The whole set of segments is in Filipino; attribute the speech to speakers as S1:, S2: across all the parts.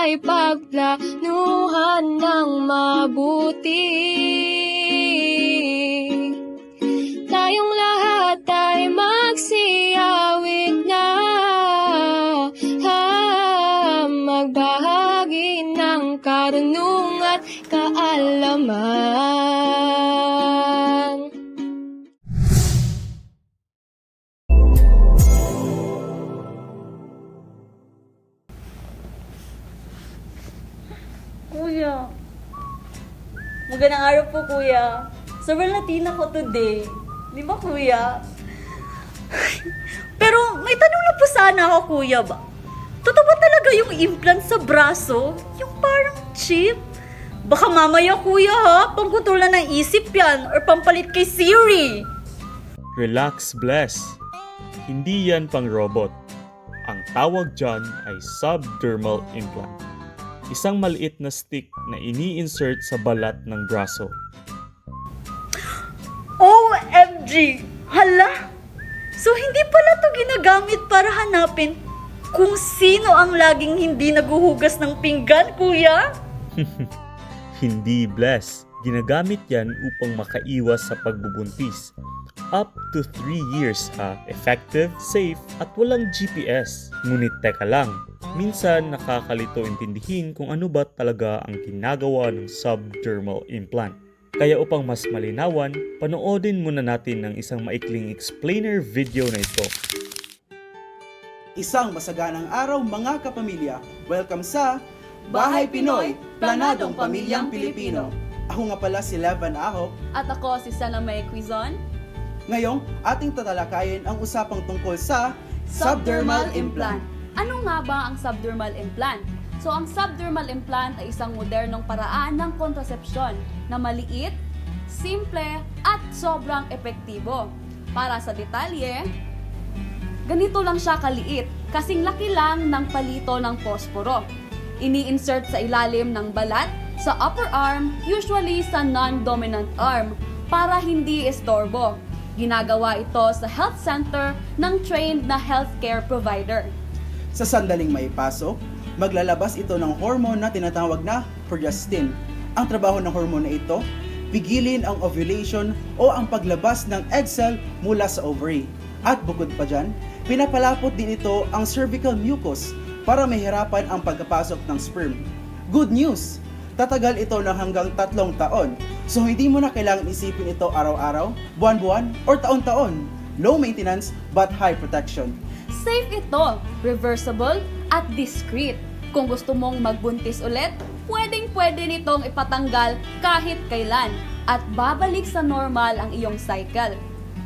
S1: ay pagplanuhan ng mabuti. Tayong lahat ay magsiyawit na, magbahagi ng karunungan at kaalaman.
S2: Kuya, magandang araw po, kuya. Sobrang Latina ko today. Di ba, kuya? Pero may tanong lang po sana ako, kuya ba? Totoo ba talaga yung implant sa braso? Yung parang chip? Baka mamaya, kuya, ha? Pangkutulan ng isip yan or pampalit kay Siri.
S3: Relax, Bless. Hindi yan pang robot. Ang tawag dyan ay subdermal implant. Isang maliit na stick na ini-insert sa balat ng braso.
S2: OMG! Hala! So hindi pala to ginagamit para hanapin kung sino ang laging hindi naguhugas ng pinggan, kuya?
S3: Hindi, Bless. Ginagamit yan upang makaiwas sa pagbubuntis. Up to 3 years ha. Effective, safe, at walang GPS. Ngunit teka lang, minsan nakakalito intindihin kung ano ba talaga ang ginagawa ng subdermal implant. Kaya upang mas malinawan, panoodin muna natin ang isang maikling explainer video na ito.
S4: Isang masaganang araw mga kapamilya. Welcome sa Bahay Pinoy, Planadong Pamilyang Pilipino. Ako nga pala si Levan Ahok.
S2: At ako si Salome Quizon.
S4: Ngayong ating tatalakayin ang usapang tungkol sa subdermal implant.
S2: Ano nga ba ang subdermal implant? So ang subdermal implant ay isang modernong paraan ng kontrasepsyon na maliit, simple at sobrang epektibo. Para sa detalye, ganito lang siya kaliit, kasing laki lang ng palito ng posporo. Ini-insert sa ilalim ng balat, sa upper arm, usually sa non-dominant arm, para hindi istorbo. Ginagawa ito sa health center ng trained na healthcare provider.
S4: Sa sandaling maipasok, maglalabas ito ng hormone na tinatawag na progestin. Ang trabaho ng hormone na ito, pigilin ang ovulation o ang paglabas ng egg cell mula sa ovary. At bukod pa dyan, pinapalapot din ito ang cervical mucus para mahirapan ang pagkapasok ng sperm. Good news! Tatagal ito ng hanggang 3 taon. So hindi mo na kailangan isipin ito araw-araw, buwan-buwan, or taon-taon. Low maintenance but high protection.
S2: Safe ito, reversible at discreet. Kung gusto mong magbuntis ulit, pwedeng-pwede nitong ipatanggal kahit kailan at babalik sa normal ang iyong cycle.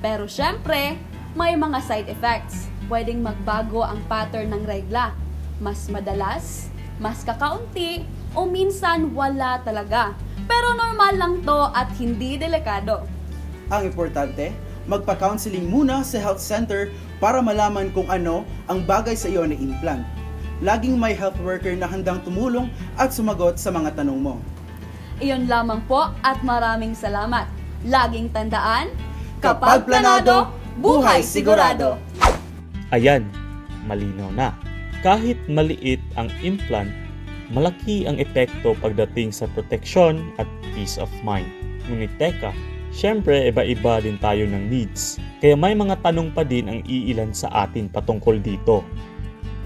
S2: Pero syempre, may mga side effects. Pwedeng magbago ang pattern ng regla. Mas madalas, mas kakaunti, o minsan wala talaga. Pero normal lang to at hindi delikado.
S4: Ang importante, magpa-counseling muna sa health center para malaman kung ano ang bagay sa iyo na implant. Laging may health worker na handang tumulong at sumagot sa mga tanong mo.
S2: Iyon lamang po at maraming salamat. Laging tandaan,
S4: Kapag planado, buhay sigurado.
S3: Ayan, malinaw na. Kahit maliit ang implant, malaki ang epekto pagdating sa proteksyon at peace of mind. Ngunit teka, syempre iba-iba din tayo ng needs. Kaya may mga tanong pa din ang iilan sa atin patungkol dito.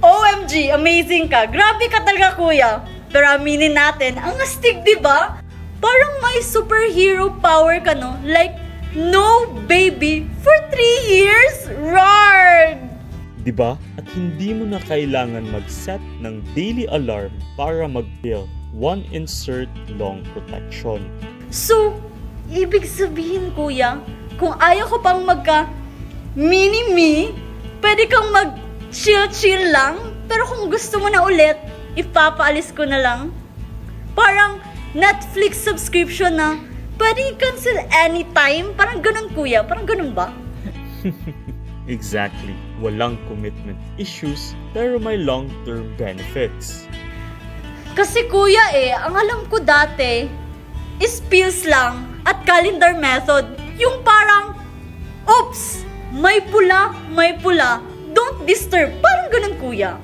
S2: OMG, amazing ka! Grabe ka talaga, kuya! Pero aminin natin, ang astig, di ba? Parang may superhero power ka, no? Like, no baby for 3 years? Roar!
S3: Diba? At hindi mo na kailangan mag-set ng daily alarm para mag-build one insert long protection.
S2: So, ibig sabihin, kuya, kung ayaw ko pang mini-me, pwede kang mag-chill-chill lang, pero kung gusto mo na ulit, ipapaalis ko na lang. Parang Netflix subscription na, pwede i-cancel anytime, parang ganun, kuya, parang ganun ba?
S3: Exactly. Walang commitment issues pero may long-term benefits.
S2: Kasi kuya ang alam ko dati is pills lang at calendar method. Yung parang, oops, may pula, don't disturb. Parang ganun kuya.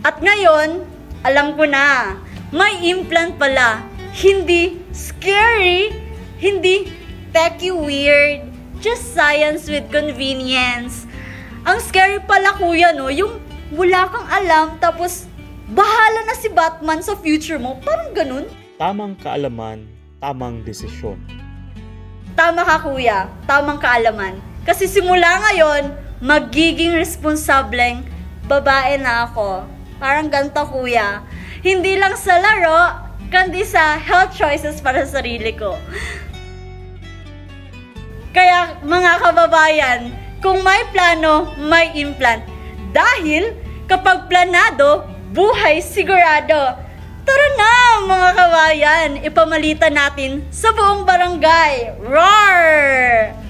S2: At ngayon,
S5: Alam ko na, may implant pala. Hindi scary, hindi techie weird, just science with convenience. Ang scary pala kuya no, yung wala kang alam tapos bahala na si Batman sa future mo, parang ganun.
S3: Tamang kaalaman, tamang desisyon.
S5: Tama ka kuya, tamang kaalaman. Kasi simula ngayon, magiging responsableng babae na ako. Parang ganito kuya. Hindi lang sa laro, kundi sa health choices para sa sarili ko. Kaya mga kababayan, kung may plano, may implant. Dahil kapag planado, buhay sigurado. Tara na mga kabayan, ipamalitan natin sa buong barangay. Roar!